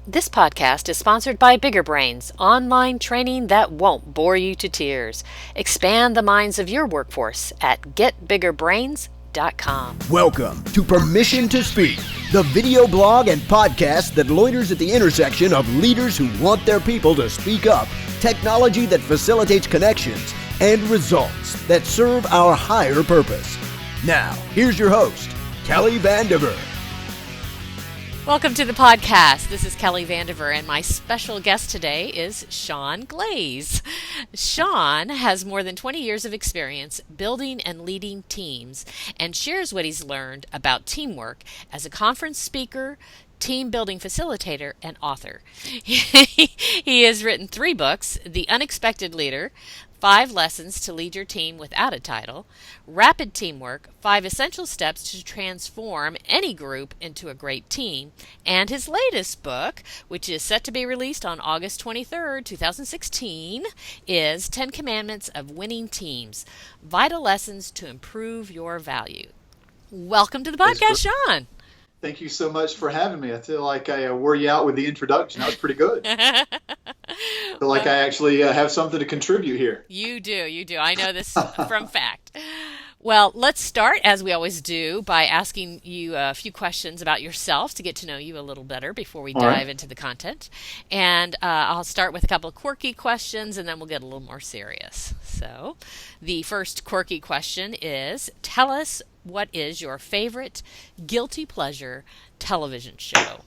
This podcast is sponsored by Bigger Brains, online training that won't bore you to tears. Expand the minds of your workforce at getbiggerbrains.com. Welcome to Permission to Speak, the video blog and podcast that loiters at the intersection of leaders who want their people to speak up, technology that facilitates connections, and results that serve our higher purpose. Now, here's your host, Kelly Vandever. Welcome to the podcast. This is Kelly Vandever, and my special guest today is Sean Glaze. Sean has more than 20 years of experience building and leading teams and shares what he's learned about teamwork as a conference speaker, team building facilitator, and author. He has written 3 books: The Unexpected Leader, 5 Lessons to Lead Your Team Without a Title, Rapid Teamwork, 5 Essential Steps to Transform Any Group into a Great Team, and his latest book, which is set to be released on August 23rd, 2016, is 10 Commandments of Winning Teams, Vital Lessons to Improve Your Value. Welcome to the podcast, Sean. Thank you so much for having me. I feel like I wore you out with the introduction. That was pretty good. I feel like I actually have something to contribute here. You do. I know this from fact. Well, let's start, as we always do, by asking you a few questions about yourself to get to know you a little better before we dive into the content. And I'll start with a couple of quirky questions, and then we'll get a little more serious. So the first quirky question is, tell us, what is your favorite guilty pleasure television show?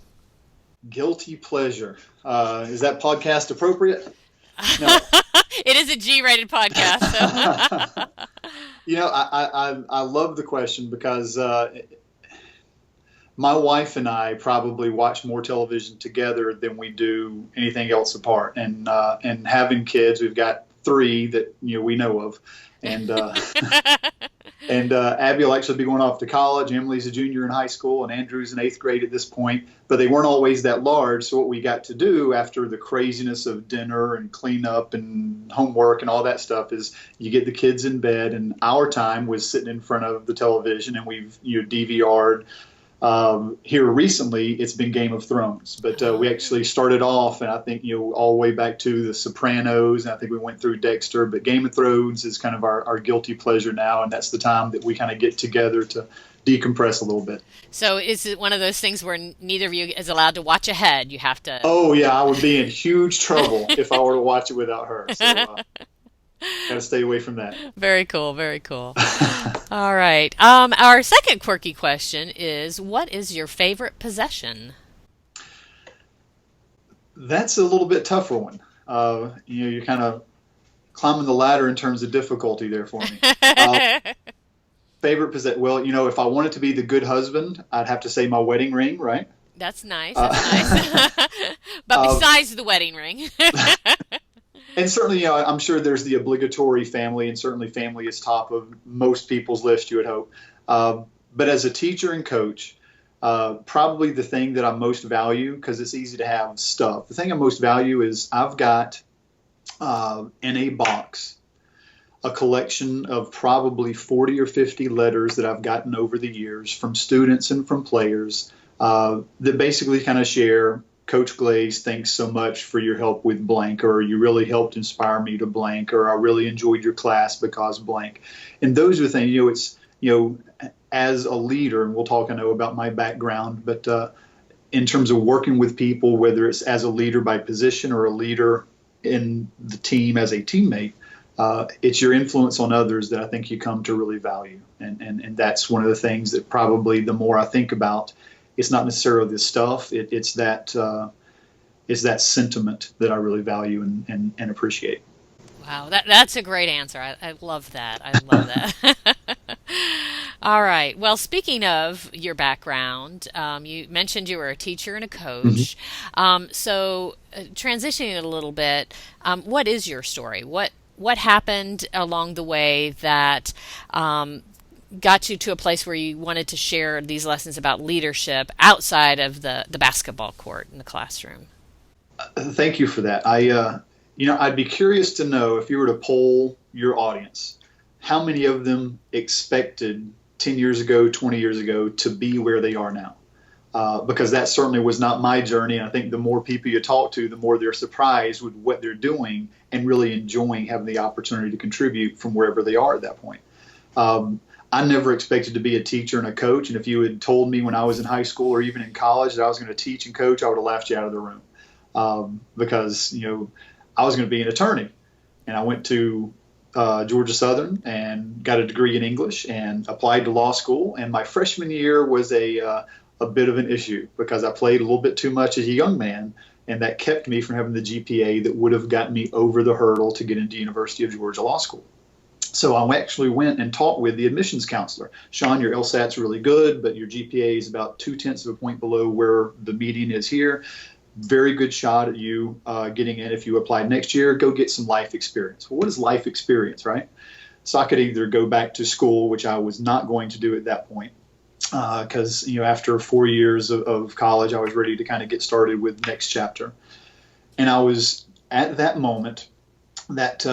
Guilty pleasure. Is that podcast appropriate? No. It is a G-rated podcast. So. You know, I love the question because my wife and I probably watch more television together than we do anything else apart. And having kids, we've got 3 that we know of, and Abby will actually be going off to college. Emily's a junior in high school, and Andrew's in 8th grade at this point. But they weren't always that large. So what we got to do after the craziness of dinner and cleanup and homework and all that stuff is you get the kids in bed, and our time was sitting in front of the television, and we've DVR'd. Here recently, it's been Game of Thrones, but we actually started off, and I think all the way back to The Sopranos, and I think we went through Dexter. But Game of Thrones is kind of our guilty pleasure now, and that's the time that we kind of get together to decompress a little bit. So is it one of those things where neither of you is allowed to watch ahead? You have to. Oh yeah, I would be in huge trouble if I were to watch it without her. So, got to stay away from that. Very cool. All right. Our second quirky question is, what is your favorite possession? That's a little bit tougher one. You're kind of climbing the ladder in terms of difficulty there for me. Favorite possession? Well, if I wanted to be the good husband, I'd have to say my wedding ring, right? That's nice. But besides the wedding ring. And certainly, I'm sure there's the obligatory family, and certainly family is top of most people's list, you would hope. But as a teacher and coach, probably the thing that I most value, because it's easy to have stuff, the thing I most value is I've got in a box a collection of probably 40 or 50 letters that I've gotten over the years from students and from players that basically kind of share, Coach Glaze, thanks so much for your help with blank, or you really helped inspire me to blank, or I really enjoyed your class because blank. And those are things, as a leader, and we'll talk, I know, about my background, but in terms of working with people, whether it's as a leader by position or a leader in the team as a teammate, it's your influence on others that I think you come to really value. And that's one of the things that probably the more I think about, it's not necessarily the stuff. It's that sentiment that I really value and appreciate. Wow, that's a great answer. I love that. All right. Well, speaking of your background, you mentioned you were a teacher and a coach. Mm-hmm. So transitioning it a little bit, what is your story? What happened along the way that got you to a place where you wanted to share these lessons about leadership outside of the basketball court in the classroom? Thank you for that. I'd be curious to know, if you were to poll your audience, how many of them expected 10 years ago, 20 years ago to be where they are now? because that certainly was not my journey. And I think the more people you talk to, the more they're surprised with what they're doing and really enjoying having the opportunity to contribute from wherever they are at that point. I never expected to be a teacher and a coach. And if you had told me when I was in high school or even in college that I was going to teach and coach, I would have laughed you out of the room, because, I was going to be an attorney. And I went to Georgia Southern and got a degree in English and applied to law school. And my freshman year was a bit of an issue because I played a little bit too much as a young man, and that kept me from having the GPA that would have gotten me over the hurdle to get into University of Georgia Law School. So I actually went and talked with the admissions counselor. Sean, your LSAT's really good, but your GPA is about 0.2 of a point below where the median is here. Very good shot at you getting in. If you apply next year, go get some life experience. Well, what is life experience, right? So I could either go back to school, which I was not going to do at that point, because after 4 years of college, I was ready to kind of get started with next chapter. And I was at that moment, that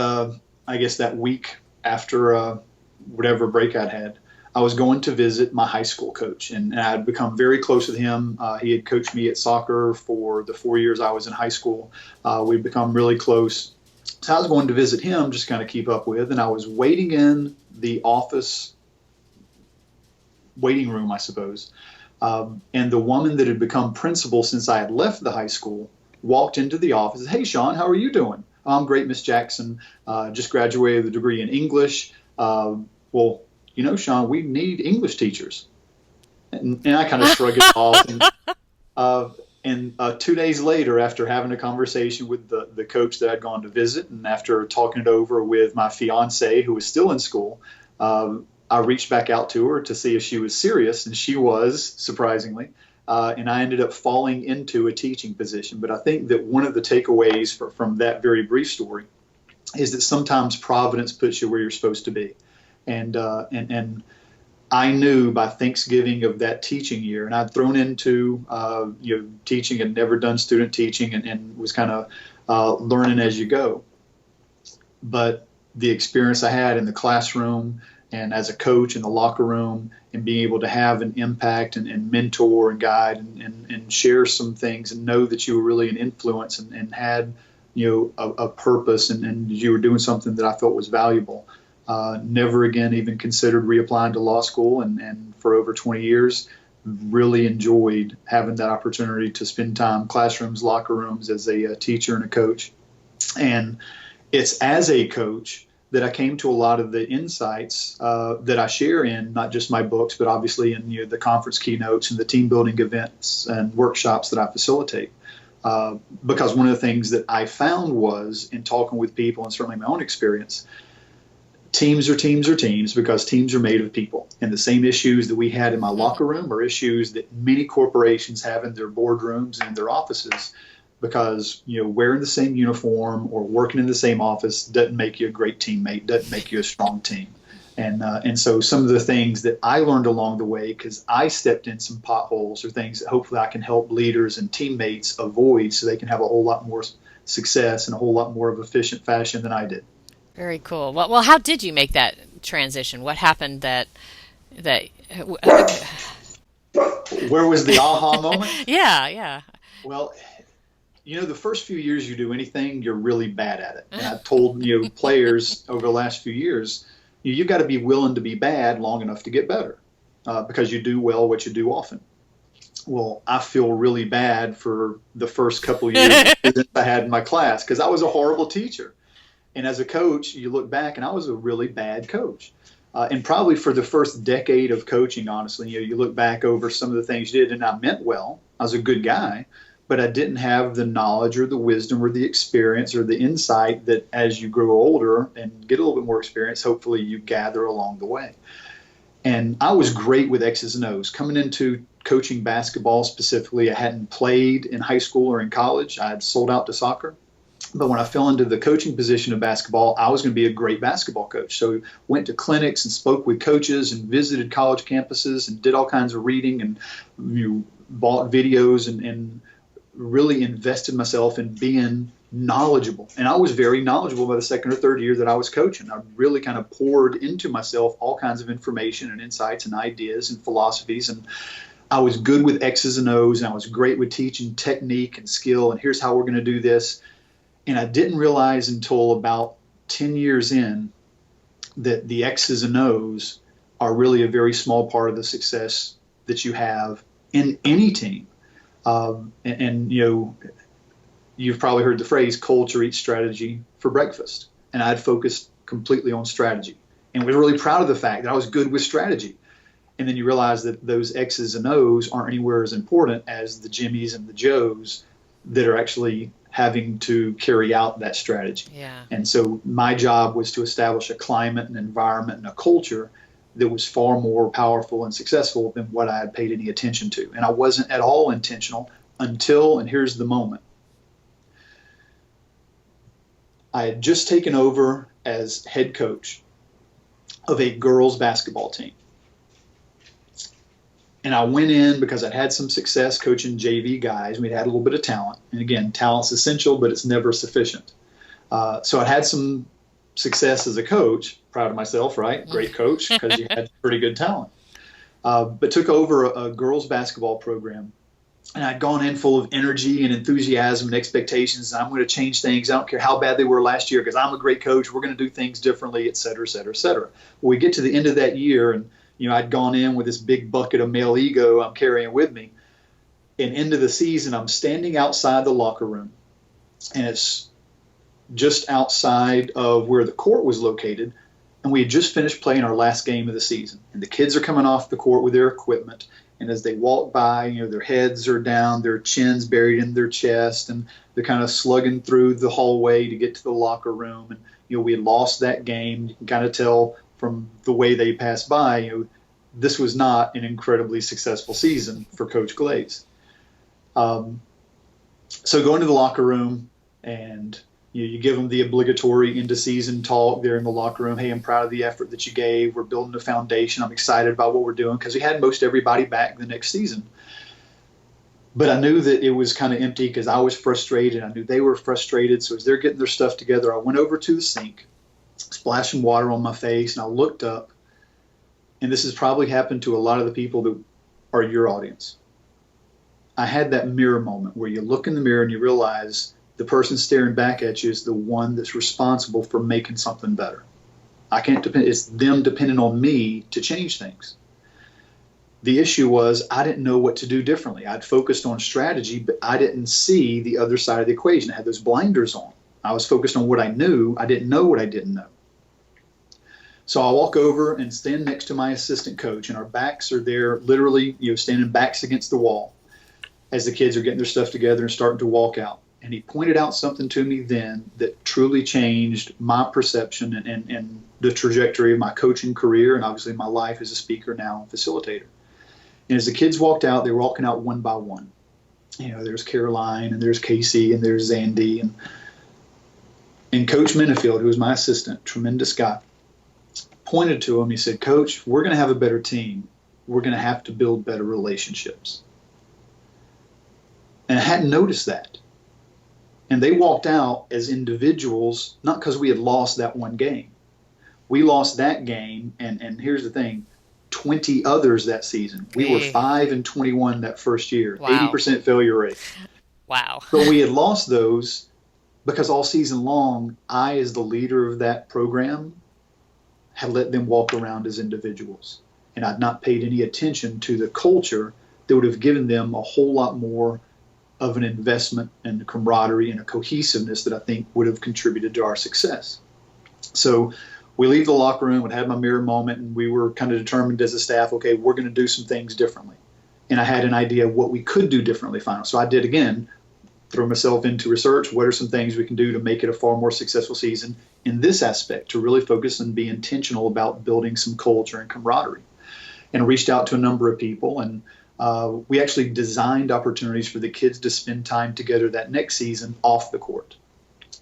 I guess that week after whatever break I'd had, I was going to visit my high school coach, and I'd become very close with him. He had coached me at soccer for the 4 years I was in high school. We'd become really close. So I was going to visit him, just kind of keep up with, and I was waiting in the office waiting room, I suppose. And the woman that had become principal since I had left the high school walked into the office. Hey, Sean, how are you doing? I'm great, Miss Jackson. Just graduated with a degree in English. Well, Sean, we need English teachers. And I kind of shrugged it off. And 2 days later, after having a conversation with the coach that I'd gone to visit, and after talking it over with my fiance, who was still in school, I reached back out to her to see if she was serious, and she was, surprisingly. And I ended up falling into a teaching position. But I think that one of the takeaways from that very brief story is that sometimes Providence puts you where you're supposed to be. And I knew by Thanksgiving of that teaching year, and I'd thrown into teaching and never done student teaching, and was kind of learning as you go. But the experience I had in the classroom and as a coach in the locker room, and being able to have an impact and mentor and guide and share some things and know that you were really an influence and had a purpose and you were doing something that I felt was valuable. Never again even considered reapplying to law school, and for over 20 years really enjoyed having that opportunity to spend time classrooms, locker rooms as a teacher and a coach. And it's as a coach that I came to a lot of the insights that I share in not just my books, but obviously in the conference keynotes and the team building events and workshops that I facilitate. Because one of the things that I found was in talking with people, and certainly my own experience, teams are teams are teams because teams are made of people. And the same issues that we had in my locker room are issues that many corporations have in their boardrooms and in their offices. Because wearing the same uniform or working in the same office doesn't make you a great teammate, doesn't make you a strong team. And so some of the things that I learned along the way, because I stepped in some potholes, or things that hopefully I can help leaders and teammates avoid so they can have a whole lot more success in a whole lot more of efficient fashion than I did. Very cool. Well, how did you make that transition? What happened that Where was the aha moment? Yeah. Well, the first few years you do anything, you're really bad at it. And I've told players over the last few years, you've got to be willing to be bad long enough to get better, because you do well what you do often. Well, I feel really bad for the first couple years that I had in my class, because I was a horrible teacher. And as a coach, you look back, and I was a really bad coach. And probably for the first decade of coaching, honestly, you look back over some of the things you did, and I meant well. I was a good guy. But I didn't have the knowledge or the wisdom or the experience or the insight that as you grow older and get a little bit more experience, hopefully you gather along the way. And I was great with X's and O's. Coming into coaching basketball specifically, I hadn't played in high school or in college. I had sold out to soccer. But when I fell into the coaching position of basketball, I was going to be a great basketball coach. So went to clinics and spoke with coaches and visited college campuses and did all kinds of reading and bought videos and really invested myself in being knowledgeable. And I was very knowledgeable by the second or third year that I was coaching. I really kind of poured into myself all kinds of information and insights and ideas and philosophies. And I was good with X's and O's, and I was great with teaching technique and skill, and here's how we're going to do this. And I didn't realize until about 10 years in that the X's and O's are really a very small part of the success that you have in any team. And you've probably heard the phrase culture eats strategy for breakfast. And I'd focused completely on strategy and was really proud of the fact that I was good with strategy. And then you realize that those X's and O's aren't anywhere as important as the Jimmies and the Joes that are actually having to carry out that strategy. Yeah. And so my job was to establish a climate, an environment, and a culture that was far more powerful and successful than what I had paid any attention to. And I wasn't at all intentional until, and here's the moment, I had just taken over as head coach of a girls basketball team. And I went in because I'd had some success coaching JV guys. We'd had a little bit of talent. And again, talent's essential, but it's never sufficient. So I'd had some success as a coach. Proud of myself, right? Great coach, because you had pretty good talent. But took over a girls basketball program. And I'd gone in full of energy and enthusiasm and expectations. And I'm going to change things. I don't care how bad they were last year because I'm a great coach. We're going to do things differently, et cetera, et cetera, et cetera. Well, we get to the end of that year, and I'd gone in with this big bucket of male ego I'm carrying with me. And into the season, I'm standing outside the locker room. And it's just outside of where the court was located. And we had just finished playing our last game of the season. And the kids are coming off the court with their equipment. And as they walk by, their heads are down, their chins buried in their chest, and they're kind of slugging through the hallway to get to the locker room. And, we had lost that game. You can kind of tell from the way they passed by, this was not an incredibly successful season for Coach Glaze. So go into the locker room, and you give them the obligatory end-of-season talk there in the locker room. Hey, I'm proud of the effort that you gave. We're building a foundation. I'm excited about what we're doing, because we had most everybody back the next season. But I knew that it was kind of empty because I was frustrated. I knew they were frustrated. So as they're getting their stuff together, I went over to the sink, splashing water on my face, and I looked up. And this has probably happened to a lot of the people that are your audience. I had that mirror moment where you look in the mirror and you realize the person staring back at you is the one that's responsible for making something better. I can't depend. It's them depending on me to change things. The issue was I didn't know what to do differently. I'd focused on strategy, but I didn't see the other side of the equation. I had those blinders on. I was focused on what I knew. I didn't know what I didn't know. So I walk over and stand next to my assistant coach, and our backs are there, literally, standing backs against the wall as the kids are getting their stuff together and starting to walk out. And he pointed out something to me then that truly changed my perception and the trajectory of my coaching career, and obviously my life as a speaker now and facilitator. And as the kids walked out, they were walking out one by one. There's Caroline, and there's Casey, and there's Zandy, and Coach Minifield, who was my assistant, tremendous guy, pointed to him. He said, Coach, we're going to have a better team. We're going to have to build better relationships. And I hadn't noticed that. And they walked out as individuals, not because we had lost that one game. We lost that game, and here's the thing, 20 others that season. We were 5-21 that first year, Wow. 80% failure rate. Wow. But we had lost those because all season long, I, as the leader of that program, had let them walk around as individuals. And I'd not paid any attention to the culture that would have given them a whole lot more of an investment and camaraderie and a cohesiveness that I think would have contributed to our success. So we leave the locker room and had my mirror moment, and we were kind of determined as a staff, okay, we're going to do some things differently. And I had an idea of what we could do differently finally. So I did, again, throw myself into research. What are some things we can do to make it a far more successful season in this aspect, to really focus and be intentional about building some culture and camaraderie? And reached out to a number of people, and we actually designed opportunities for the kids to spend time together that next season off the court,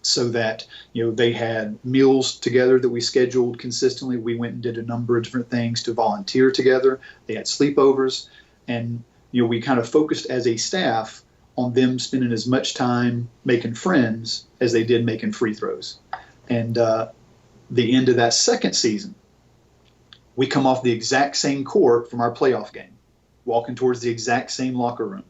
so that they had meals together that we scheduled consistently. We went and did a number of different things to volunteer together. They had sleepovers, and we kind of focused as a staff on them spending as much time making friends as they did making free throws. And the end of that second season, we come off the exact same court from our playoff game. walking towards the exact same locker room.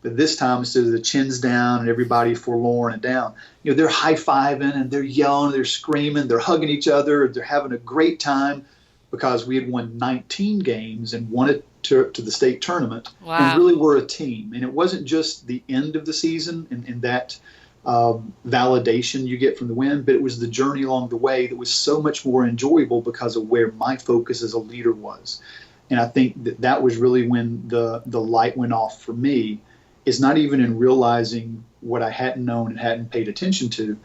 But this time, instead of the chins down and everybody forlorn and down, they're high-fiving and they're yelling, they're screaming, they're hugging each other, they're having a great time because we had won 19 games and won it to the state tournament. Wow. And really were a team. And it wasn't just the end of the season and that validation you get from the win, but it was the journey along the way that was so much more enjoyable because of where my focus as a leader was. And I think that was really when the light went off for me, is not even in realizing what I hadn't known and hadn't paid attention to,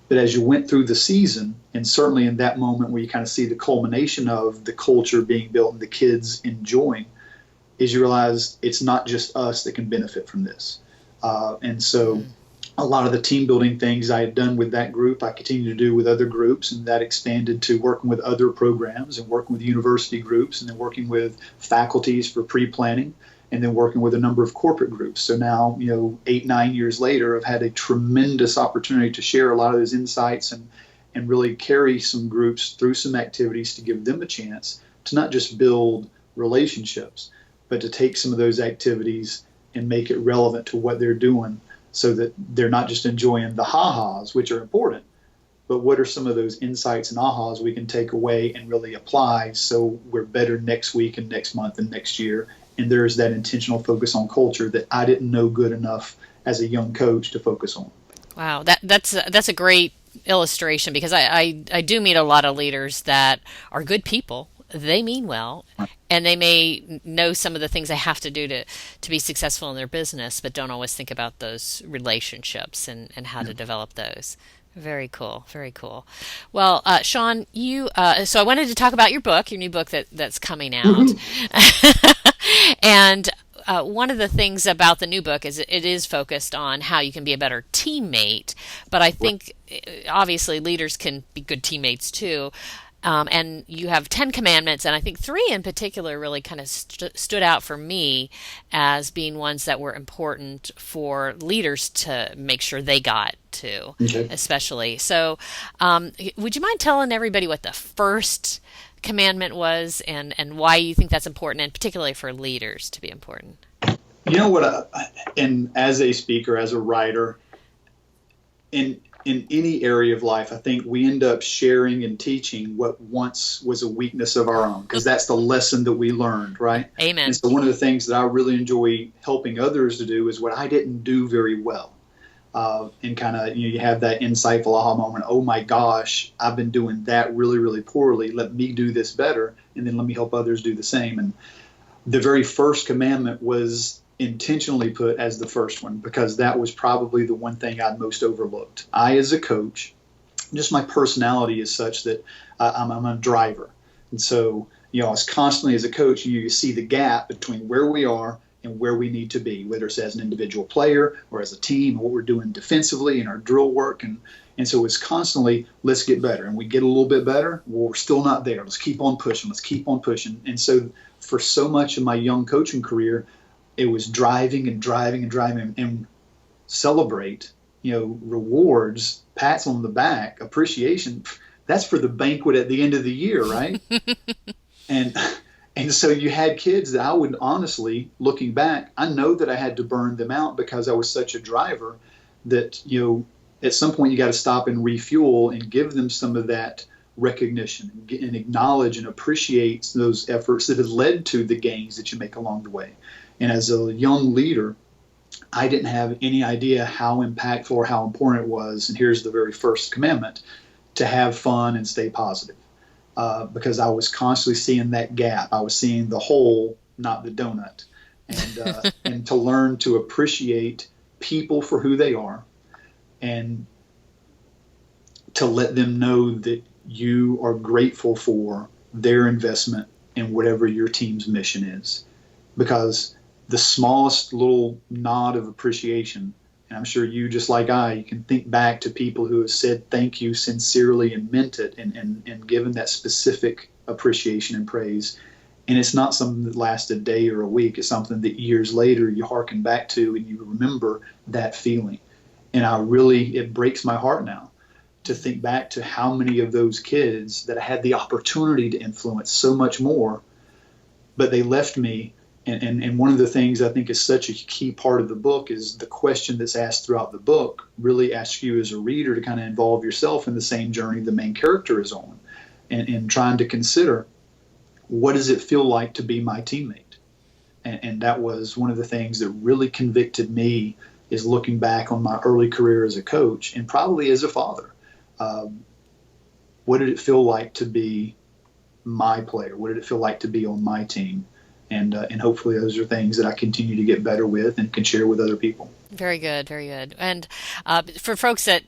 but as you went through the season, and certainly in that moment where you kind of see the culmination of the culture being built and the kids enjoying, is you realize it's not just us that can benefit from this. And so a lot of the team building things I had done with that group, I continue to do with other groups, and that expanded to working with other programs and working with university groups, and then working with faculties for pre-planning, and then working with a number of corporate groups. So now, 8-9 years later, I've had a tremendous opportunity to share a lot of those insights and really carry some groups through some activities to give them a chance to not just build relationships, but to take some of those activities and make it relevant to what they're doing so that they're not just enjoying the ha-has, which are important, but what are some of those insights and ahas we can take away and really apply so we're better next week and next month and next year. And there's that intentional focus on culture that I didn't know good enough as a young coach to focus on. Wow, that's a great illustration, because I do meet a lot of leaders that are good people. They mean well, and they may know some of the things they have to do to be successful in their business, but don't always think about those relationships and how to develop those. Very cool. Very cool. Well, Sean, so I wanted to talk about your book, your new book that's coming out. Mm-hmm. And one of the things about the new book is it is focused on how you can be a better teammate. But I think obviously leaders can be good teammates too. And you have 10 commandments, and I think 3 in particular really kind of stood out for me as being ones that were important for leaders to make sure they got to, especially. So would you mind telling everybody what the first commandment was and why you think that's important, and particularly for leaders to be important? You know what, and as a speaker, as a writer, in any area of life, I think we end up sharing and teaching what once was a weakness of our own, because that's the lesson that we learned, right? Amen. And so one of the things that I really enjoy helping others to do is what I didn't do very well. And kind of, you have that insightful aha moment, oh my gosh, I've been doing that really, really poorly. Let me do this better, and then let me help others do the same. And the very first commandment was intentionally put as the first one, because that was probably the one thing I'd most overlooked. I, as a coach, just my personality is such that I'm a driver. And so, I was constantly, as a coach, you see the gap between where we are and where we need to be, whether it's as an individual player or as a team, or what we're doing defensively in our drill work. And so it's constantly, let's get better. And we get a little bit better. Well, we're still not there. Let's keep on pushing. Let's keep on pushing. And so for so much of my young coaching career, it was driving and celebrate, rewards, pats on the back, appreciation. That's for the banquet at the end of the year, right? And so you had kids that I would honestly, looking back, I know that I had to burn them out because I was such a driver that, at some point you got to stop and refuel and give them some of that recognition and acknowledge and appreciate those efforts that have led to the gains that you make along the way. And as a young leader, I didn't have any idea how impactful or how important it was. And here's the very first commandment: to have fun and stay positive. Because I was constantly seeing that gap. I was seeing the hole, not the donut. And, and to learn to appreciate people for who they are, and to let them know that you are grateful for their investment in whatever your team's mission is. Because the smallest little nod of appreciation, and I'm sure you, just like you can think back to people who have said thank you sincerely and meant it, and given that specific appreciation and praise. And it's not something that lasts a day or a week. It's something that years later you hearken back to and you remember that feeling. And it breaks my heart now to think back to how many of those kids that I had the opportunity to influence so much more, but they left me And one of the things I think is such a key part of the book is the question that's asked throughout the book really asks you as a reader to kind of involve yourself in the same journey the main character is on, and trying to consider, what does it feel like to be my teammate? And that was one of the things that really convicted me, is looking back on my early career as a coach and probably as a father. What did it feel like to be my player? What did it feel like to be on my team? And hopefully those are things that I continue to get better with and can share with other people. Very good, very good. And for folks that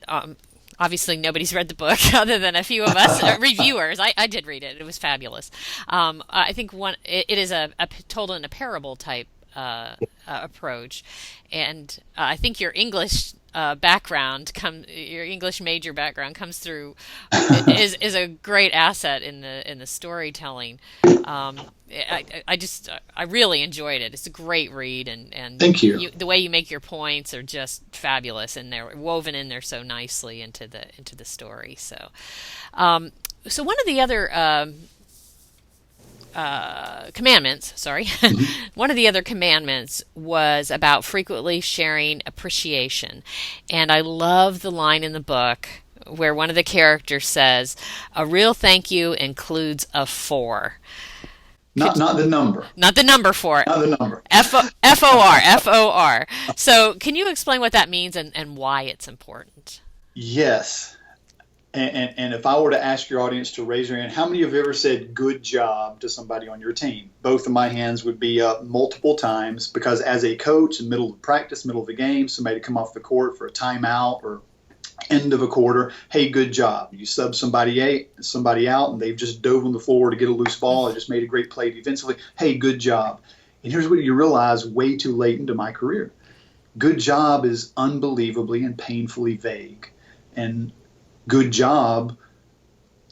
obviously nobody's read the book other than a few of us reviewers, I did read it. It was fabulous. I think it is told in a parable type approach, and I think your English your English major background comes through is a great asset in the storytelling. I really enjoyed it. It's a great read, and Thank you. The way you make your points are just fabulous, and they're woven in there so nicely into the story. So one of the other commandments, sorry, one of the other commandments was about frequently sharing appreciation. And I love the line in the book where one of the characters says, "A real thank you includes a 4." Not the number. Not the number 4. Not the number. F-O-R. So can you explain what that means and why it's important? Yes. And if I were to ask your audience to raise their hand, how many have ever said good job to somebody on your team? Both of my hands would be up multiple times, because as a coach, in the middle of practice, middle of a game, somebody to come off the court for a timeout or end of a quarter, hey, good job. You sub somebody out and they've just dove on the floor to get a loose ball. I just made a great play defensively. Hey, good job. And here's what you realize way too late into my career. Good job is unbelievably and painfully vague. And good job,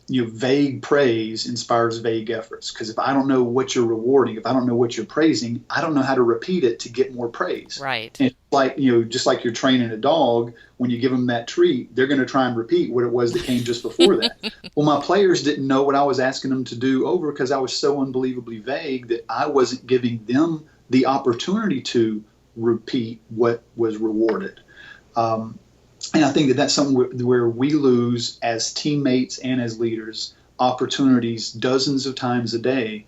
vague praise inspires vague efforts. Because if I don't know what you're rewarding, if I don't know what you're praising, I don't know how to repeat it to get more praise. Right. And it's like, just like you're training a dog, when you give them that treat, they're going to try and repeat what it was that came just before that. Well, my players didn't know what I was asking them to do over, because I was so unbelievably vague that I wasn't giving them the opportunity to repeat what was rewarded. And I think that that's something where we lose as teammates and as leaders opportunities dozens of times a day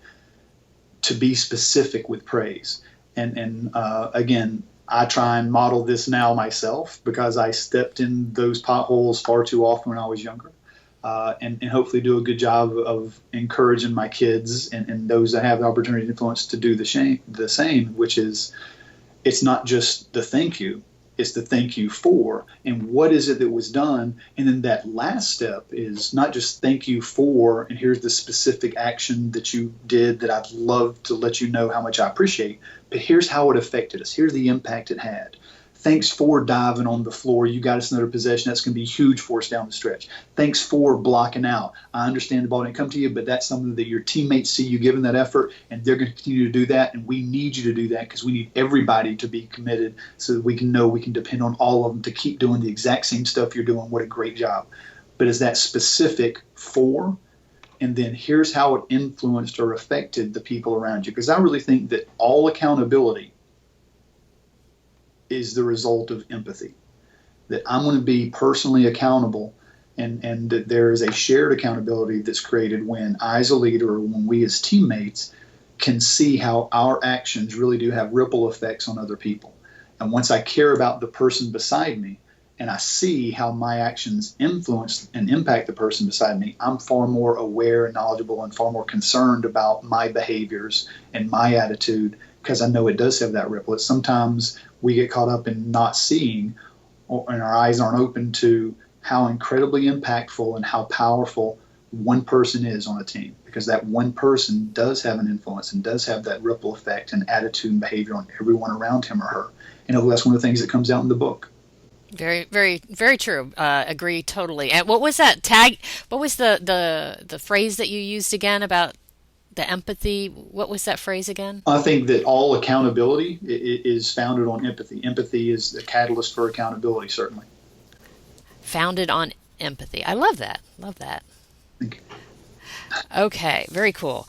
to be specific with praise. And again, I try and model this now myself, because I stepped in those potholes far too often when I was younger, and hopefully do a good job of encouraging my kids and those that have the opportunity and influence to do the same, which is, it's not just the thank you. It's the thank you for, and what is it that was done. And then that last step is not just thank you for, and here's the specific action that you did that I'd love to let you know how much I appreciate, but here's how it affected us. Here's the impact it had. Thanks for diving on the floor. You got us another possession. That's going to be huge for us down the stretch. Thanks for blocking out. I understand the ball didn't come to you, but that's something that your teammates see you giving that effort, and they're going to continue to do that. And we need you to do that, because we need everybody to be committed, so that we can know we can depend on all of them to keep doing the exact same stuff you're doing. What a great job. But is that specific for? And then here's how it influenced or affected the people around you. Because I really think that all accountability is the result of empathy, that I'm going to be personally accountable, and that there is a shared accountability that's created when I as a leader, or when we as teammates, can see how our actions really do have ripple effects on other people. And once I care about the person beside me, and I see how my actions influence and impact the person beside me, I'm far more aware and knowledgeable and far more concerned about my behaviors and my attitude, because I know it does have that ripple. It's sometimes we get caught up in not seeing, and our eyes aren't open to how incredibly impactful and how powerful one person is on a team, because that one person does have an influence and does have that ripple effect and attitude and behavior on everyone around him or her. And that's one of the things that comes out in the book. Very, very, very true. Agree totally. And what was that tag? What was the phrase that you used again about the empathy? What was that phrase again? I think that all accountability is founded on empathy. Empathy is the catalyst for accountability, certainly. Founded on empathy. I love that. Love that. Thank you. Okay, very cool.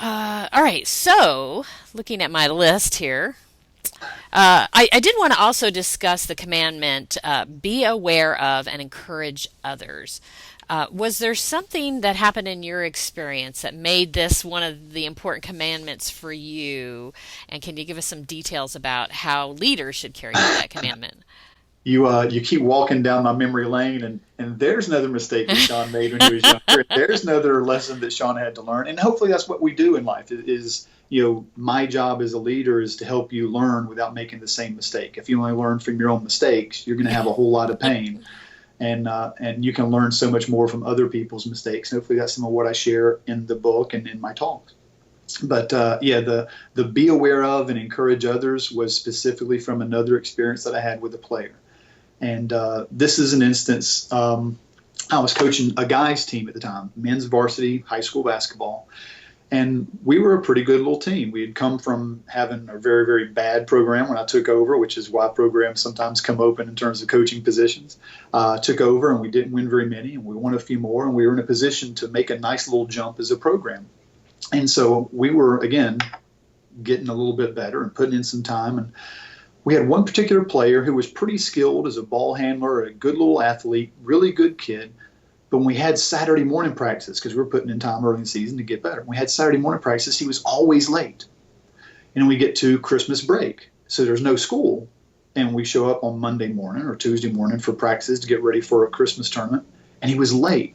All right, so looking at my list here, I did want to also discuss the commandment be aware of and encourage others. Was there something that happened in your experience that made this one of the important commandments for you? And can you give us some details about how leaders should carry out that commandment? You keep walking down my memory lane, and there's another mistake that Sean made when he was younger. There's another lesson that Sean had to learn, and hopefully that's what we do in life. Is my job as a leader is to help you learn without making the same mistake. If you only learn from your own mistakes, you're going to have a whole lot of pain, and you can learn so much more from other people's mistakes. Hopefully that's some of what I share in the book and in my talks. But the be aware of and encourage others was specifically from another experience that I had with a player. And this is an instance, I was coaching a guys team at the time, men's varsity high school basketball. And we were a pretty good little team. We had come from having a very, very bad program when I took over, which is why programs sometimes come open in terms of coaching positions. Took over and we didn't win very many, and we won a few more, and we were in a position to make a nice little jump as a program. And so we were, again, getting a little bit better and putting in some time. And we had one particular player who was pretty skilled as a ball handler, a good little athlete, really good kid. But when we had Saturday morning practices, because we were putting in time early in the season to get better, when we had Saturday morning practices, he was always late. And we get to Christmas break, so there's no school. And we show up on Monday morning or Tuesday morning for practices to get ready for a Christmas tournament, and he was late.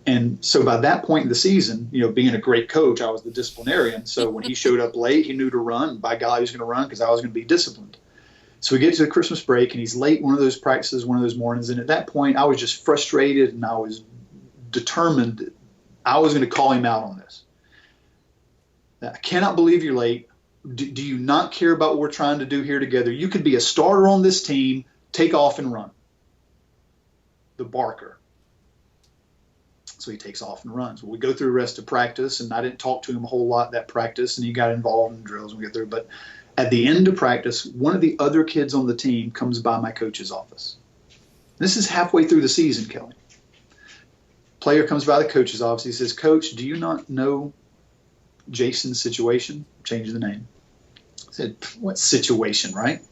And so by that point in the season, being a great coach, I was the disciplinarian. So when he showed up late, he knew to run. By golly, he was going to run because I was going to be disciplined. So we get to the Christmas break, and he's late one of those practices, one of those mornings. And at that point, I was just frustrated, and I was determined I was going to call him out on this. I cannot believe you're late. Do you not care about what we're trying to do here together? You could be a starter on this team. Take off and run. The barker. So he takes off and runs. Well, we go through the rest of practice, and I didn't talk to him a whole lot that practice, and he got involved in drills when we get through. But at the end of practice, one of the other kids on the team comes by my coach's office. This is halfway through the season, Kelly. Player comes by the coach's office. He says, "Coach, do you not know Jason's situation?" Change the name. I said, "What situation, right?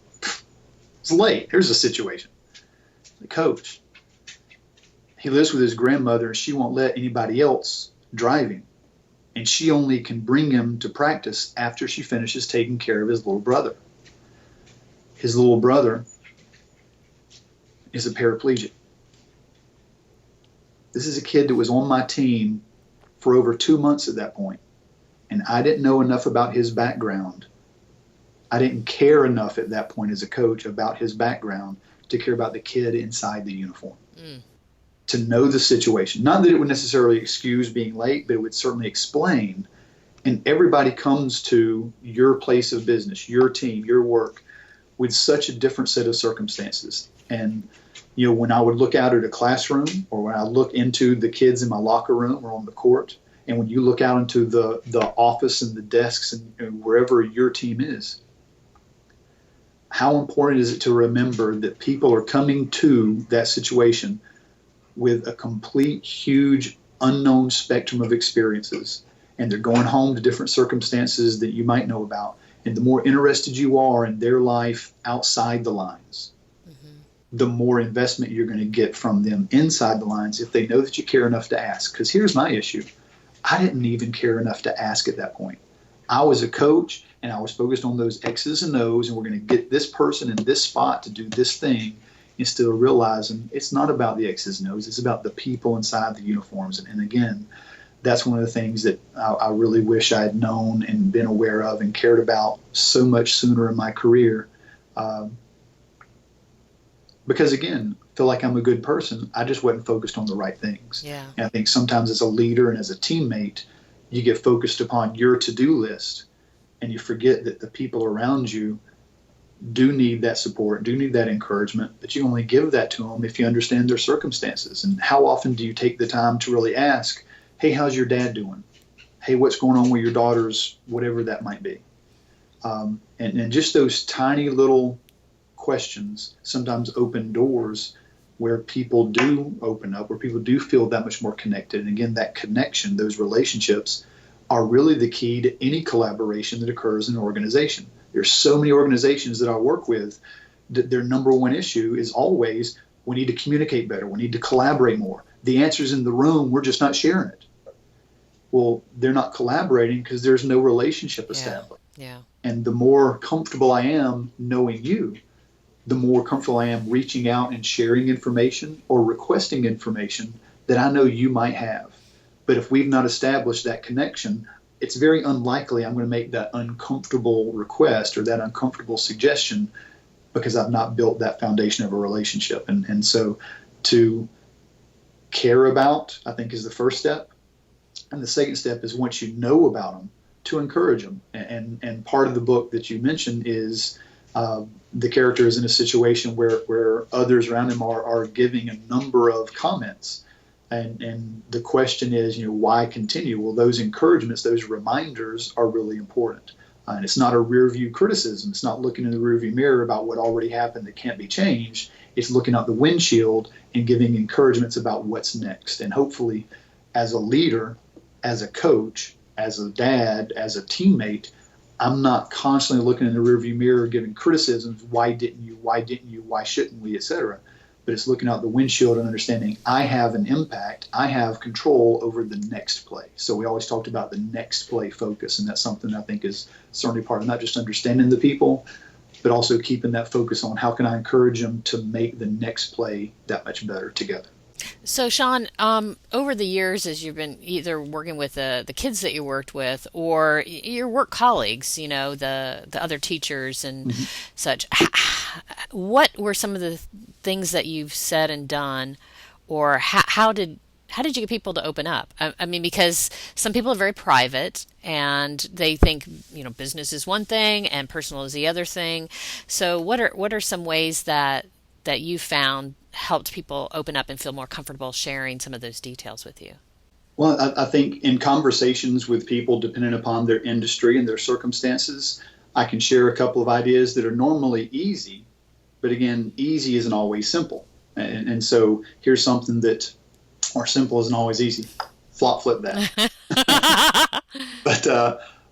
It's late. Here's the situation." The coach. He lives with his grandmother, and she won't let anybody else drive him. And she only can bring him to practice after she finishes taking care of his little brother. His little brother is a paraplegic. This is a kid that was on my team for over 2 months at that point, and I didn't know enough about his background. I didn't care enough at that point as a coach about his background to care about the kid inside the uniform. To know the situation. Not that it would necessarily excuse being late, but it would certainly explain. And everybody comes to your place of business, your team, your work, with such a different set of circumstances. And, when I would look out at a classroom, or when I look into the kids in my locker room or on the court, and when you look out into the office and the desks and wherever your team is, how important is it to remember that people are coming to that situation with a complete, huge, unknown spectrum of experiences. And they're going home to different circumstances that you might know about. And the more interested you are in their life outside the lines, the more investment you're going to get from them inside the lines if they know that you care enough to ask. Because here's my issue. I didn't even care enough to ask at that point. I was a coach, and I was focused on those X's and O's, and we're going to get this person in this spot to do this thing, instead of realizing it's not about the X's and O's, it's about the people inside the uniforms. And again, that's one of the things that I really wish I had known and been aware of and cared about so much sooner in my career. Because again, I feel like I'm a good person. I just wasn't focused on the right things. Yeah. And I think sometimes as a leader and as a teammate, you get focused upon your to-do list, and you forget that the people around you do need that support, do need that encouragement, but you only give that to them if you understand their circumstances. And how often do you take the time to really ask, "Hey, how's your dad doing? Hey, what's going on with your daughters?" Whatever that might be. And just those tiny little questions sometimes open doors where people do open up, where people do feel that much more connected. And again, that connection, those relationships are really the key to any collaboration that occurs in an organization. There's so many organizations that I work with that their number one issue is always, we need to communicate better, we need to collaborate more. The answer's in the room, we're just not sharing it. Well, they're not collaborating because there's no relationship established. Yeah. And the more comfortable I am knowing you, the more comfortable I am reaching out and sharing information or requesting information that I know you might have. But if we've not established that connection, it's very unlikely I'm going to make that uncomfortable request or that uncomfortable suggestion, because I've not built that foundation of a relationship. And so to care about, I think, is the first step. And the second step is, once you know about them, to encourage them. And part of the book that you mentioned is the character is in a situation where others around him are giving a number of comments. And the question is, why continue? Well, those encouragements, those reminders are really important. And it's not a rear view criticism. It's not looking in the rear view mirror about what already happened that can't be changed. It's looking out the windshield and giving encouragements about what's next. And hopefully, as a leader, as a coach, as a dad, as a teammate, I'm not constantly looking in the rear view mirror giving criticisms. Why didn't you? Why didn't you? Why shouldn't we? Etc. But it's looking out the windshield and understanding I have an impact. I have control over the next play. So we always talked about the next play focus, and that's something I think is certainly part of not just understanding the people, but also keeping that focus on how can I encourage them to make the next play that much better together. So, Sean, over the years, as you've been either working with the kids that you worked with or your work colleagues, the other teachers and such, what were some of the things that you've said and done, or how did you get people to open up? I mean, because some people are very private and they think, business is one thing and personal is the other thing. So what are some ways that you found helped people open up and feel more comfortable sharing some of those details with you? Well, I think in conversations with people, depending upon their industry and their circumstances, I can share a couple of ideas that are normally easy, but again, easy isn't always simple. And so here's something that, or simple isn't always easy. Flip that.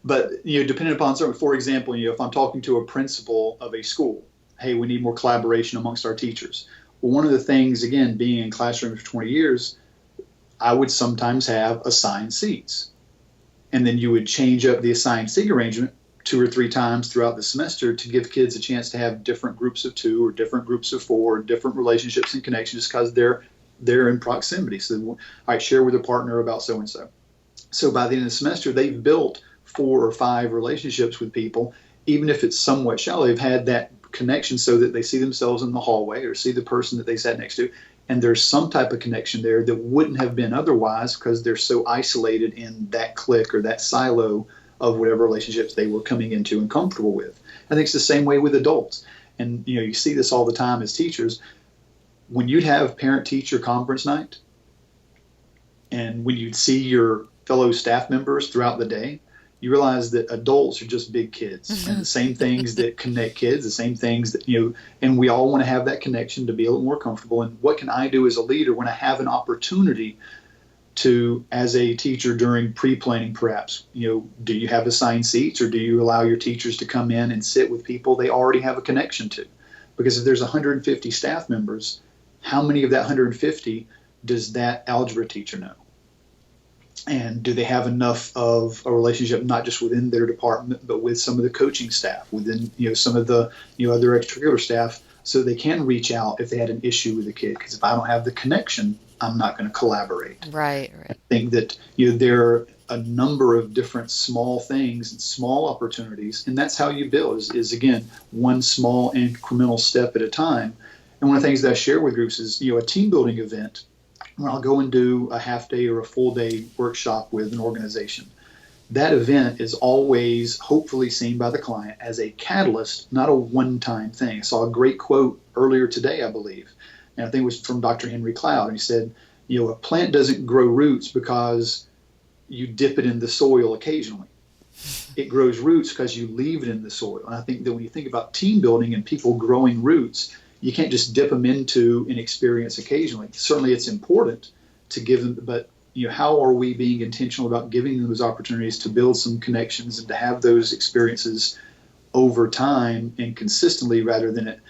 But depending upon something, for example, if I'm talking to a principal of a school, hey, we need more collaboration amongst our teachers. Well, one of the things, again, being in classrooms for 20 years, I would sometimes have assigned seats. And then you would change up the assigned seat arrangement 2 or 3 times throughout the semester to give kids a chance to have different groups of 2 or different groups of 4, different relationships and connections, because they're in proximity. So I share with a partner about so-and-so. So by the end of the semester, they've built 4 or 5 relationships with people. Even if it's somewhat shallow, they've had that connection so that they see themselves in the hallway or see the person that they sat next to, and there's some type of connection there that wouldn't have been otherwise because they're so isolated in that clique or that silo of whatever relationships they were coming into and comfortable with. I think it's the same way with adults. And you see this all the time as teachers. When you'd have parent-teacher conference night and when you'd see your fellow staff members throughout the day, you realize that adults are just big kids, and the same things that connect kids, the same things that, and we all want to have that connection to be a little more comfortable. And what can I do as a leader when I have an opportunity to, as a teacher during pre-planning perhaps, do you have assigned seats, or do you allow your teachers to come in and sit with people they already have a connection to? Because if there's 150 staff members, how many of that 150 does that algebra teacher know? And do they have enough of a relationship, not just within their department, but with some of the coaching staff, within some of the other extracurricular staff, so they can reach out if they had an issue with a kid? Because if I don't have the connection, I'm not going to collaborate. Right. I think that there are a number of different small things and small opportunities, and that's how you build. Is again, one small incremental step at a time. And one of the things that I share with groups is a team building event, where I'll go and do a half day or a full day workshop with an organization. That event is always hopefully seen by the client as a catalyst, not a one-time thing. I saw a great quote earlier today, I believe, and I think it was from Dr. Henry Cloud. And he said, a plant doesn't grow roots because you dip it in the soil occasionally. It grows roots because you leave it in the soil. And I think that when you think about team building and people growing roots, you can't just dip them into an experience occasionally. Certainly it's important to give them, but how are we being intentional about giving them those opportunities to build some connections and to have those experiences over time and consistently, rather than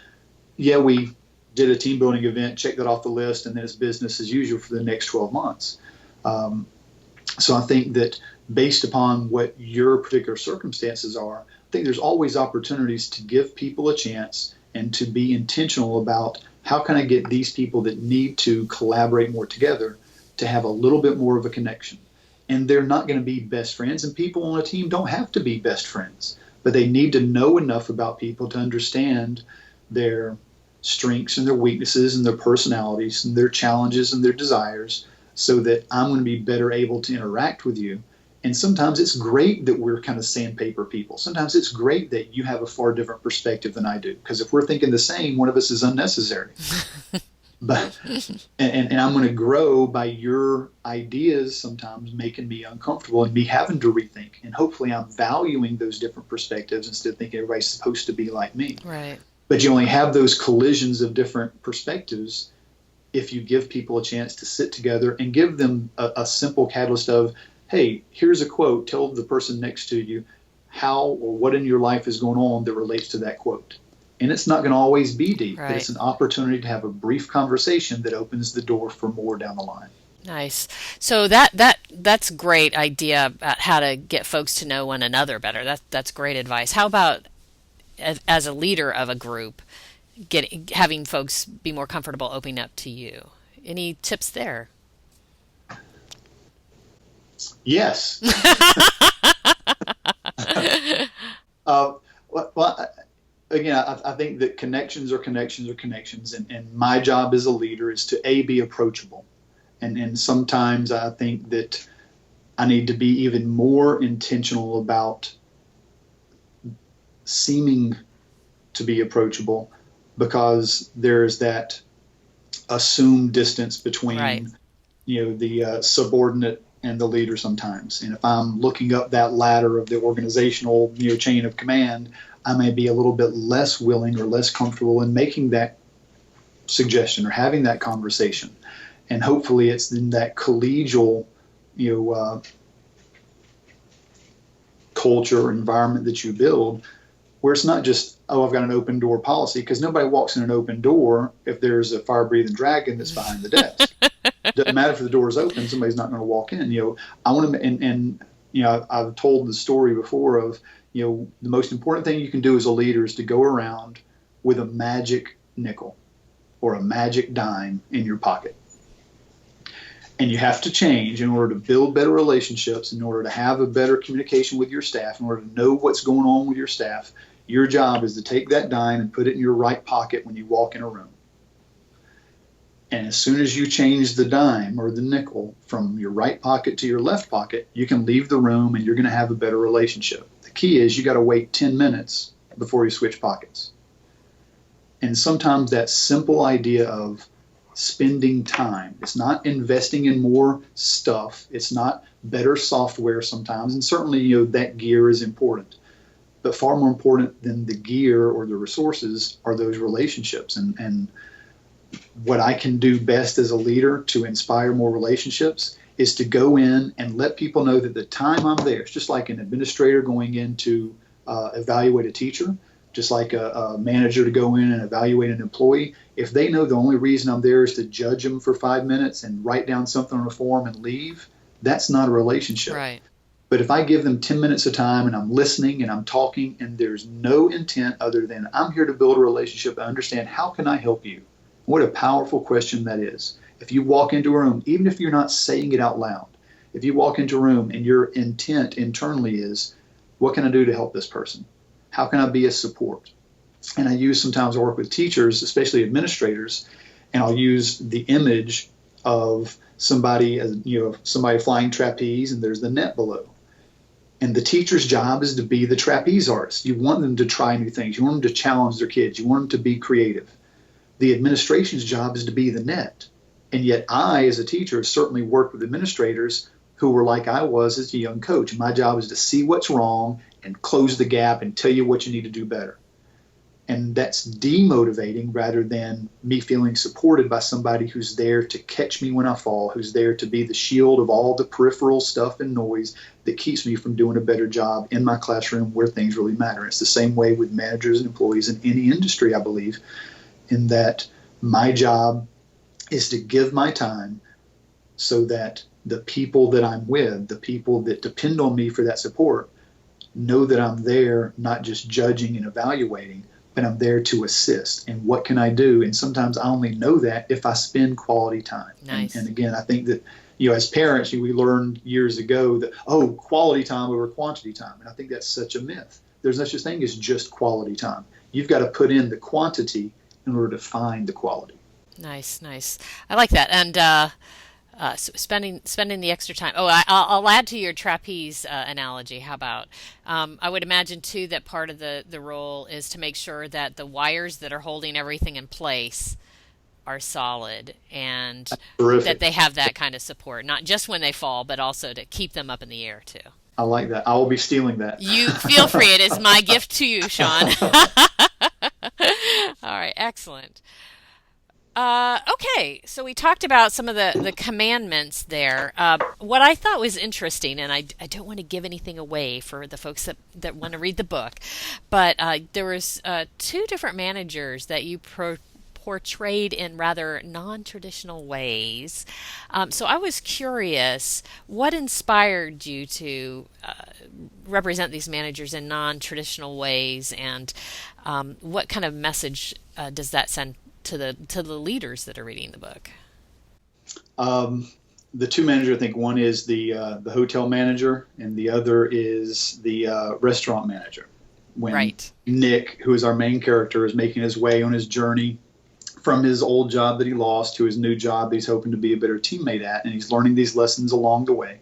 we did a team building event, check that off the list, and then it's business as usual for the next 12 months. So I think that based upon what your particular circumstances are, I think there's always opportunities to give people a chance and to be intentional about how can I get these people that need to collaborate more together to have a little bit more of a connection. And they're not going to be best friends, and people on a team don't have to be best friends, but they need to know enough about people to understand their strengths and their weaknesses and their personalities and their challenges and their desires, so that I'm going to be better able to interact with you. And sometimes it's great that we're kind of sandpaper people. Sometimes it's great that you have a far different perspective than I do, because if we're thinking the same, one of us is unnecessary. But and I'm going to grow by your ideas sometimes making me uncomfortable and me having to rethink. And hopefully I'm valuing those different perspectives instead of thinking everybody's supposed to be like me. Right. But you only have those collisions of different perspectives if you give people a chance to sit together and give them a simple catalyst of, hey, here's a quote. Tell the person next to you how or what in your life is going on that relates to that quote. And it's not going to always be deep, right. But it's an opportunity to have a brief conversation that opens the door for more down the line. Nice. So that's a great idea about how to get folks to know one another better. That's great advice. How about as a leader of a group, having folks be more comfortable opening up to you? Any tips there? Yes. Again, I think that connections are connections, and my job as a leader is to be approachable, and sometimes I think that I need to be even more intentional about seeming to be approachable, because there's that assumed distance between right. The subordinate and the leader sometimes. And if I'm looking up that ladder of the organizational chain of command, I may be a little bit less willing or less comfortable in making that suggestion or having that conversation. And hopefully it's in that collegial culture or environment that you build, where it's not just, I've got an open door policy, because nobody walks in an open door if there's a fire-breathing dragon that's behind the desk. Doesn't matter if the door is open, somebody's not going to walk in. I want to, and I've told the story before of, the most important thing you can do as a leader is to go around with a magic nickel or a magic dime in your pocket. And you have to change in order to build better relationships, in order to have a better communication with your staff, in order to know what's going on with your staff. Your job is to take that dime and put it in your right pocket when you walk in a room. And as soon as you change the dime or the nickel from your right pocket to your left pocket, you can leave the room and you're going to have a better relationship. The key is you got to wait 10 minutes before you switch pockets. And sometimes that simple idea of spending time, it's not investing in more stuff, it's not better software sometimes, and certainly that gear is important. But far more important than the gear or the resources are those relationships. And what I can do best as a leader to inspire more relationships is to go in and let people know that the time I'm there, it's just like an administrator going in to evaluate a teacher, just like a manager to go in and evaluate an employee. If they know the only reason I'm there is to judge them for 5 minutes and write down something on a form and leave, that's not a relationship. Right. But if I give them 10 minutes of time and I'm listening and I'm talking and there's no intent other than I'm here to build a relationship and understand how can I help you? What a powerful question that is. If you walk into a room, even if you're not saying it out loud, if you walk into a room and your intent internally is, what can I do to help this person? How can I be a support? And I sometimes work with teachers, especially administrators, and I'll use the image of somebody flying trapeze and there's the net below. And the teacher's job is to be the trapeze artist. You want them to try new things. You want them to challenge their kids. You want them to be creative. The administration's job is to be the net. And yet I, as a teacher, certainly worked with administrators who were like I was as a young coach. My job is to see what's wrong and close the gap and tell you what you need to do better. And that's demotivating rather than me feeling supported by somebody who's there to catch me when I fall, who's there to be the shield of all the peripheral stuff and noise that keeps me from doing a better job in my classroom where things really matter. It's the same way with managers and employees in any industry, I believe, in that my job is to give my time so that the people that I'm with, the people that depend on me for that support, know that I'm there not just judging and evaluating, but I'm there to assist. And what can I do? And sometimes I only know that if I spend quality time. Nice. And again, I think that, as parents, we learned years ago that, quality time over quantity time. And I think that's such a myth. There's no such thing as just quality time. You've got to put in the quantity in order to find the quality. Nice, nice. I like that. And so spending the extra time. Oh, I'll add to your trapeze analogy. How about? I would imagine too that part of the role is to make sure that the wires that are holding everything in place are solid and that they have that kind of support, not just when they fall, but also to keep them up in the air too. I like that. I will be stealing that. You feel free. It is my gift to you, Sean. All right, excellent. Okay, so we talked about some of the commandments there. What I thought was interesting, and I don't want to give anything away for the folks that want to read the book, but there was two different managers that you portrayed in rather non-traditional ways. So I was curious, what inspired you to represent these managers in non-traditional ways, and what kind of message does that send to the leaders that are reading the book? The two managers, I think one is the hotel manager and the other is the restaurant manager. When Nick, who is our main character, is making his way on his journey from his old job that he lost to his new job that he's hoping to be a better teammate at, and he's learning these lessons along the way.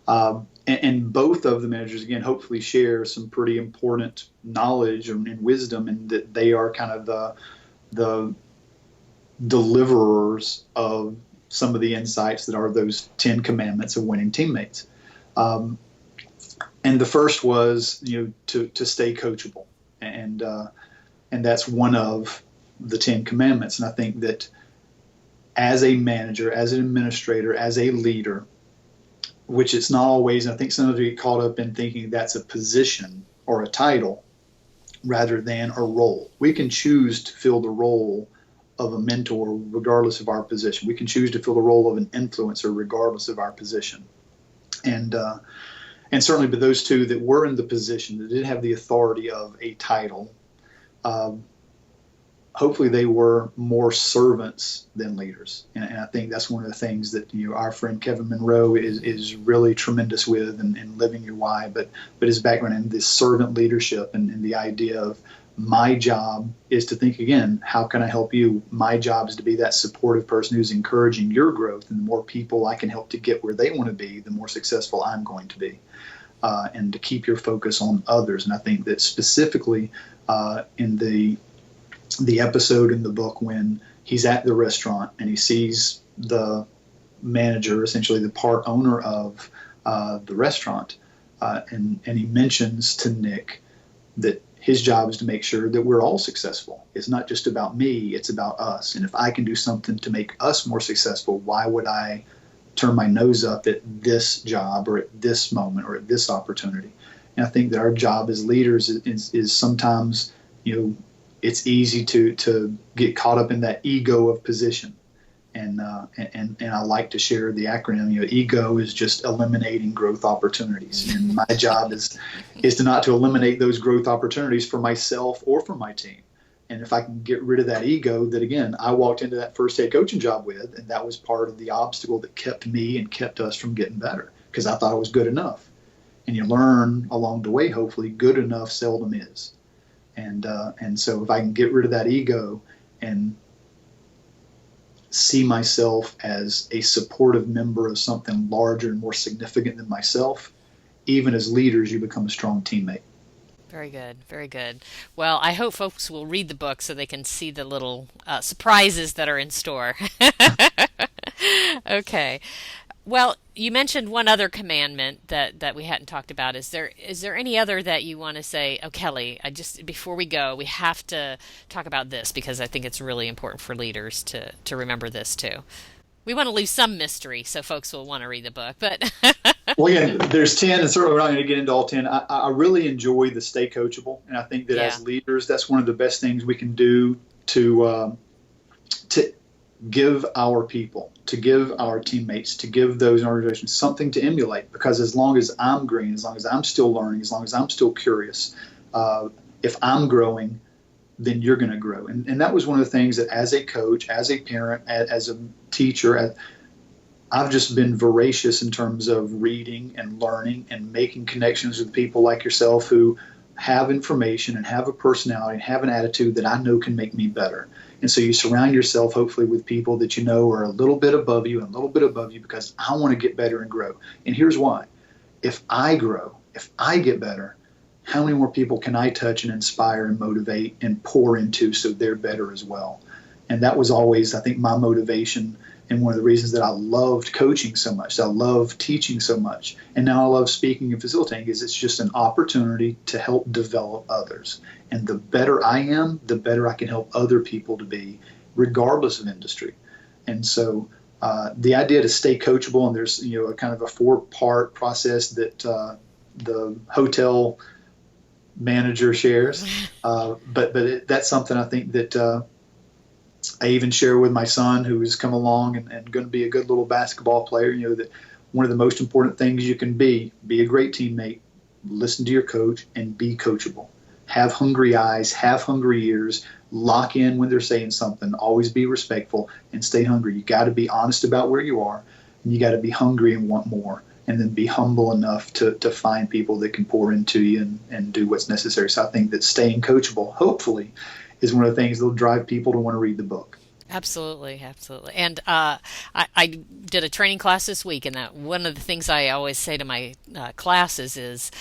And both of the managers, again, hopefully share some pretty important knowledge and wisdom, and that they are kind of the deliverers of some of the insights that are those 10 commandments of winning teammates. And the first was, to stay coachable. And that's one of the 10 commandments. And I think that as a manager, as an administrator, as a leader, which it's not always, and I think some of you get caught up in thinking that's a position or a title rather than a role. We can choose to fill the role of a mentor regardless of our position. We can choose to fill the role of an influencer regardless of our position. And certainly, but those two that were in the position that did have the authority of a title, hopefully they were more servants than leaders. And I think that's one of the things that our friend Kevin Monroe is really tremendous with in Living Your Why, but his background in this servant leadership and the idea of my job is to think again, how can I help you? My job is to be that supportive person who's encouraging your growth, and the more people I can help to get where they want to be, the more successful I'm going to be. And to keep your focus on others. And I think that specifically in the episode in the book when he's at the restaurant and he sees the manager, essentially the part owner of the restaurant, and he mentions to Nick that his job is to make sure that we're all successful. It's not just about me, it's about us. And if I can do something to make us more successful, why would I turn my nose up at this job or at this moment or at this opportunity? And I think that our job as leaders is sometimes, it's easy to get caught up in that ego of position. And I like to share the acronym. EGO is just eliminating growth opportunities, and my job is to not to eliminate those growth opportunities for myself or for my team. And if I can get rid of that ego that, again, I walked into that first head coaching job with, and that was part of the obstacle that kept me and kept us from getting better, because I thought I was good enough. And you learn along the way, hopefully, good enough seldom is. And so if I can get rid of that ego and see myself as a supportive member of something larger and more significant than myself, even as leaders, you become a strong teammate. Very good, very good. Well, I hope folks will read the book so they can see the little surprises that are in store. Okay. Well, you mentioned one other commandment that we hadn't talked about. Is there any other that you want to say? Oh, Kelly, I just before we go, we have to talk about this because I think it's really important for leaders to remember this too. We want to leave some mystery so folks will want to read the book, but Well, yeah, there's 10, and certainly we're not going to get into all 10. I really enjoy the stay coachable, and I think that yeah, as leaders, that's one of the best things we can do to give our people, to give our teammates, to give those organizations something to emulate. Because as long as I'm green, as long as I'm still learning, as long as I'm still curious, if I'm growing, then you're going to grow. And that was one of the things that as a coach, as a parent, as a teacher, I've just been voracious in terms of reading and learning and making connections with people like yourself who have information and have a personality and have an attitude that I know can make me better. And so you surround yourself hopefully with people that you know are a little bit above you and a little bit above you, because I want to get better and grow. And here's why. If I grow, if I get better, how many more people can I touch and inspire and motivate and pour into so they're better as well? And that was always, I think, my motivation, and one of the reasons that I loved coaching so much, I love teaching so much, and now I love speaking and facilitating, is it's just an opportunity to help develop others. And the better I am, the better I can help other people to be, regardless of industry. And so the idea to stay coachable, and there's a kind of a 4-part process that the hotel manager shares, that's something I think that I even share with my son, who has come along and going to be a good little basketball player. That one of the most important things you can be a great teammate, listen to your coach, and be coachable. Have hungry eyes, have hungry ears, lock in when they're saying something, always be respectful, and stay hungry. You got to be honest about where you are, and you got to be hungry and want more, and then be humble enough to find people that can pour into you and do what's necessary. So I think that staying coachable, hopefully, is one of the things that'll drive people to want to read the book. absolutely, absolutely. And I did a training class this week, and that one of the things I always say to my classes is,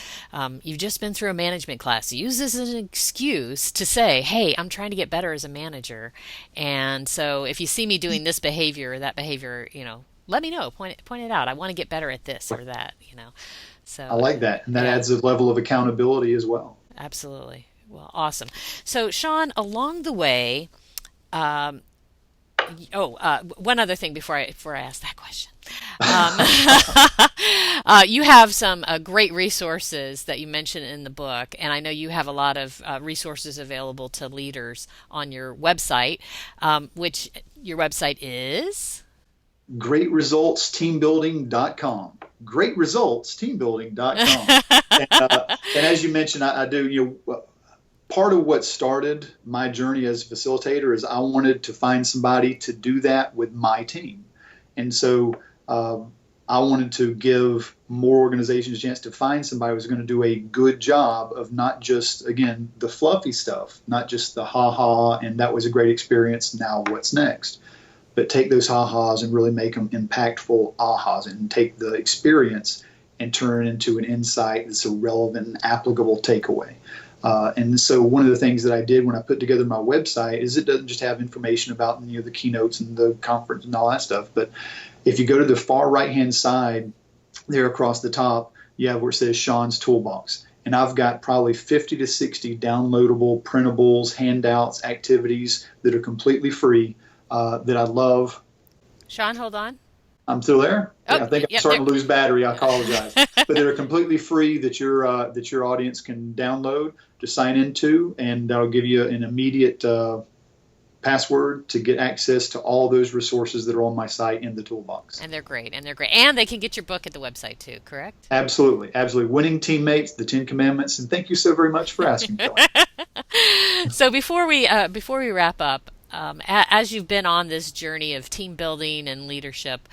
you've just been through a management class. Use this as an excuse to say, hey, I'm trying to get better as a manager. And so if you see me doing this behavior or that behavior, let me know, point it out. I want to get better at this or that. So I like that. And that yeah, adds a level of accountability as well. absolutely. Well, awesome. So, Sean, along the way, um, one other thing before I ask that question. You have some great resources that you mention in the book, and I know you have a lot of resources available to leaders on your website, which your website is? GreatResultsTeamBuilding.com. GreatResultsTeamBuilding.com. And as you mentioned, I do, part of what started my journey as a facilitator is I wanted to find somebody to do that with my team. And so I wanted to give more organizations a chance to find somebody who was going to do a good job of not just, again, the fluffy stuff, not just the ha-ha, and that was a great experience, now what's next? But take those ha-has and really make them impactful ahas, and take the experience and turn it into an insight that's a relevant and applicable takeaway. And so one of the things that I did when I put together my website is it doesn't just have information about the keynotes and the conference and all that stuff, but if you go to the far right-hand side there across the top, you have where it says Sean's Toolbox. And I've got probably 50 to 60 downloadable printables, handouts, activities that are completely free that I love. Sean, hold on. I'm still there. Oh, I think I'm starting to lose battery. I apologize. But they're completely free that your audience can download to sign into, and I'll give you an immediate password to get access to all those resources that are on my site in the toolbox. And they're great. And they can get your book at the website too, correct? Absolutely. Winning Teammates, the 10 Commandments, and thank you so very much for asking, Kelly. So before we wrap up, as you've been on this journey of team building and leadership,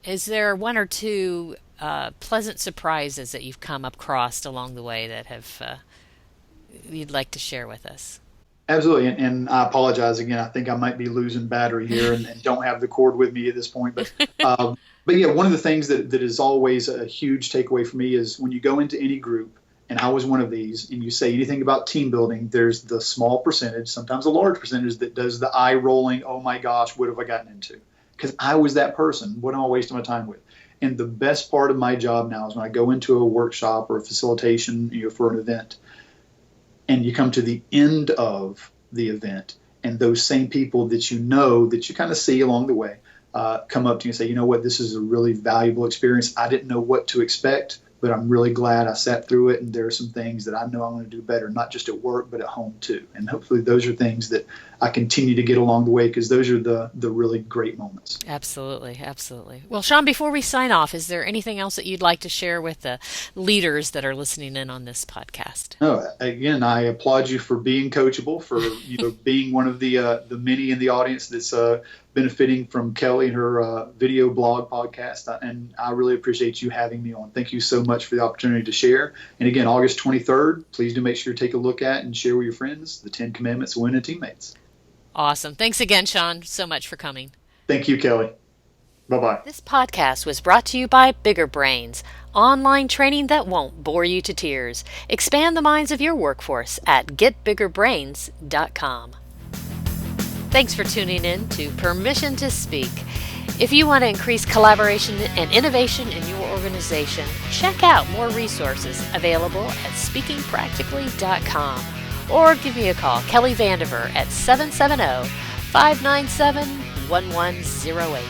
is there one or two pleasant surprises that you've come across along the way that have you'd like to share with us? Absolutely, and I apologize again. I think I might be losing battery here and don't have the cord with me at this point. But yeah, one of the things that is always a huge takeaway for me is when you go into any group, and I was one of these, and you say anything about team building, there's the small percentage, sometimes a large percentage, that does the eye rolling, oh my gosh, what have I gotten into? Because I was that person. What am I wasting my time with? And the best part of my job now is when I go into a workshop or a facilitation, for an event, and you come to the end of the event, and those same people that that you kind of see along the way, come up to you and say, you know what, this is a really valuable experience. I didn't know what to expect, but I'm really glad I sat through it, and there are some things that I know I'm going to do better, not just at work, but at home too. And hopefully those are things that I continue to get along the way, because those are the really great moments. Absolutely, absolutely. Well, Sean, before we sign off, is there anything else that you'd like to share with the leaders that are listening in on this podcast? No, again, I applaud you for being coachable, for being one of the many in the audience that's benefiting from Kelly and her video blog podcast, and I really appreciate you having me on. Thank you so much for the opportunity to share. And again, August 23rd, please do make sure to take a look at and share with your friends the 10 Commandments of Winning Teammates. Awesome. Thanks again, Sean, so much for coming. Thank you, Kelly. Bye-bye. This podcast was brought to you by Bigger Brains, online training that won't bore you to tears. Expand the minds of your workforce at getbiggerbrains.com. Thanks for tuning in to Permission to Speak. If you want to increase collaboration and innovation in your organization, check out more resources available at speakingpractically.com, or give me a call, Kelly Vandever, at 770-597-1108.